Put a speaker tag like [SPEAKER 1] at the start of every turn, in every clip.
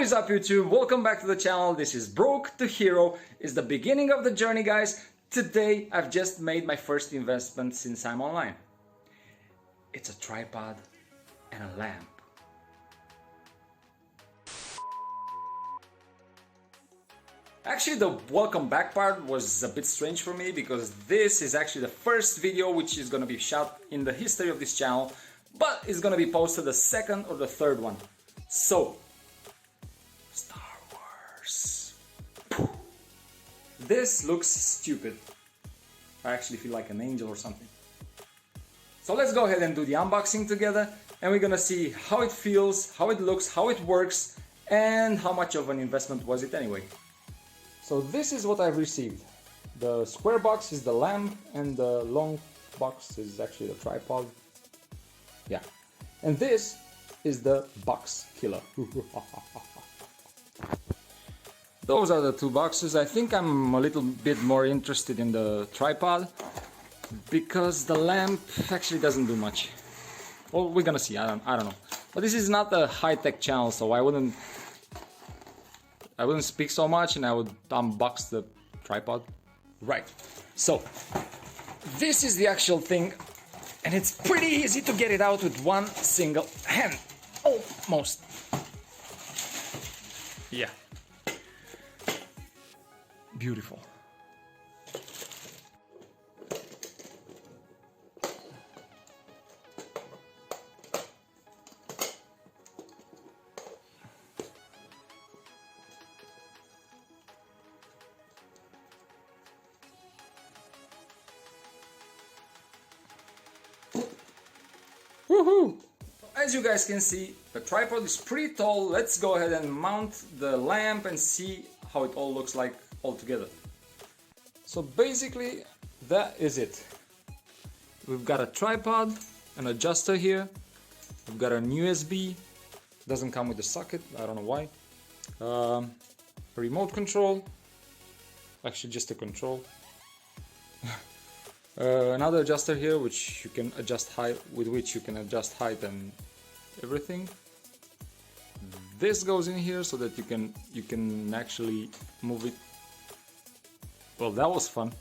[SPEAKER 1] What is up YouTube? Welcome back to the channel. This is Broke to Hero. It's the beginning of the journey, guys. Today I've just made my first investment since I'm online. It's a tripod and a lamp. Actually, the welcome back part was a bit strange for me because this is actually the first video which is gonna be shot in the history of this channel, but it's gonna be posted the second or the third one. So, Star Wars. This looks stupid. I actually feel like an angel or something. So let's go ahead and do the unboxing together, and we're gonna see how it feels, how it looks, how it works, and how much of an investment was it anyway. So this is what I've received. The square box is the lamp, and the long box is actually the tripod. Yeah. And this is the box killer. Those are the two boxes. I think I'm a little bit more interested in the tripod because the lamp actually doesn't do much. Well, we're gonna see. I don't know. But this is not a high-tech channel, so I wouldn't speak so much, and I would unbox the tripod. Right. So this is the actual thing, and it's pretty easy to get it out with one single hand. Almost. Yeah. Beautiful. Woohoo! As you guys can see, the tripod is pretty tall. Let's go ahead and mount the lamp and see how it all looks like all together. So basically, that is it. We've got a tripod, an adjuster here. We've got an USB. Doesn't come with a socket, I don't know why. A remote control. Actually, just a control. Another adjuster here, which you can adjust height, with which you can adjust height and everything. This goes in here so that you can actually move it. Well, that was fun.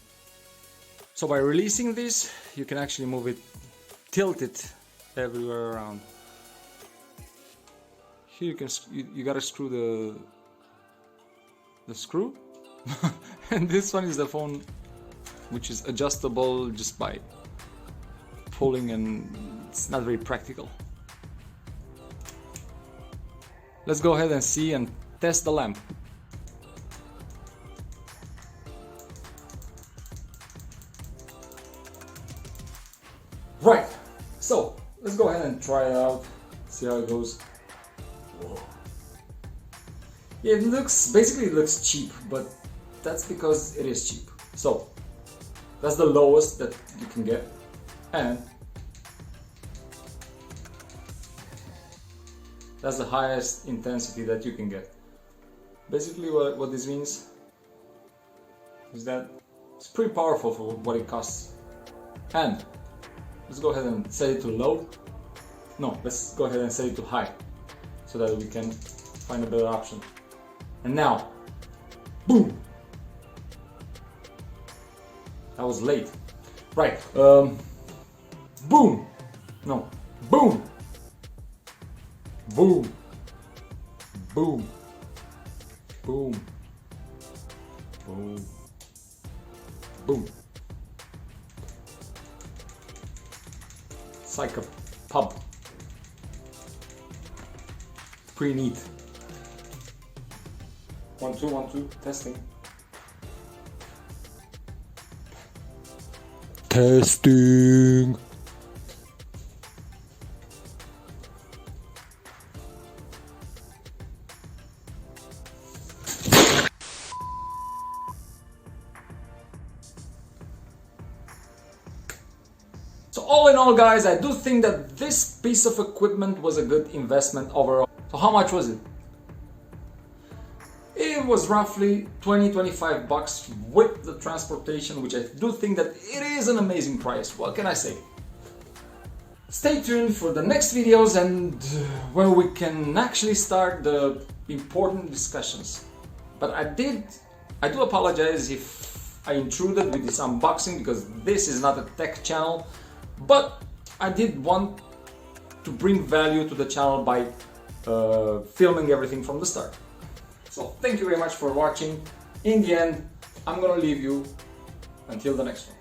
[SPEAKER 1] So by releasing this, you can actually move it, tilt it everywhere around. Here you gotta screw the screw, and this one is the phone, which is adjustable just by pulling, and it's not very practical. Let's go ahead and see and test the lamp. Right, so let's go ahead and try it out, see how it goes. Whoa. Yeah, it looks cheap, but that's because it is cheap. So that's the lowest that you can get, and that's the highest intensity that you can get. Basically what this means is that it's pretty powerful for what it costs. And let's go ahead and set it to low. No, let's go ahead and set it to high so that we can find a better option. And now, boom! That was late. Right. Boom! No. Boom! Boom! Boom! Boom! Boom! Boom! It's like a pub. Pretty neat. 1 2 1 2 testing. Testing. So all in all, guys, I do think that this piece of equipment was a good investment overall. So how much was it? It was roughly 20-25 bucks with the transportation, which I do think that it is an amazing price. What can I say? Stay tuned for the next videos and where we can actually start the important discussions. But I do apologize if I intruded with this unboxing, because this is not a tech channel, but I did want to bring value to the channel by filming everything from the start. So thank you very much for watching. In the end, I'm gonna leave you until the next one.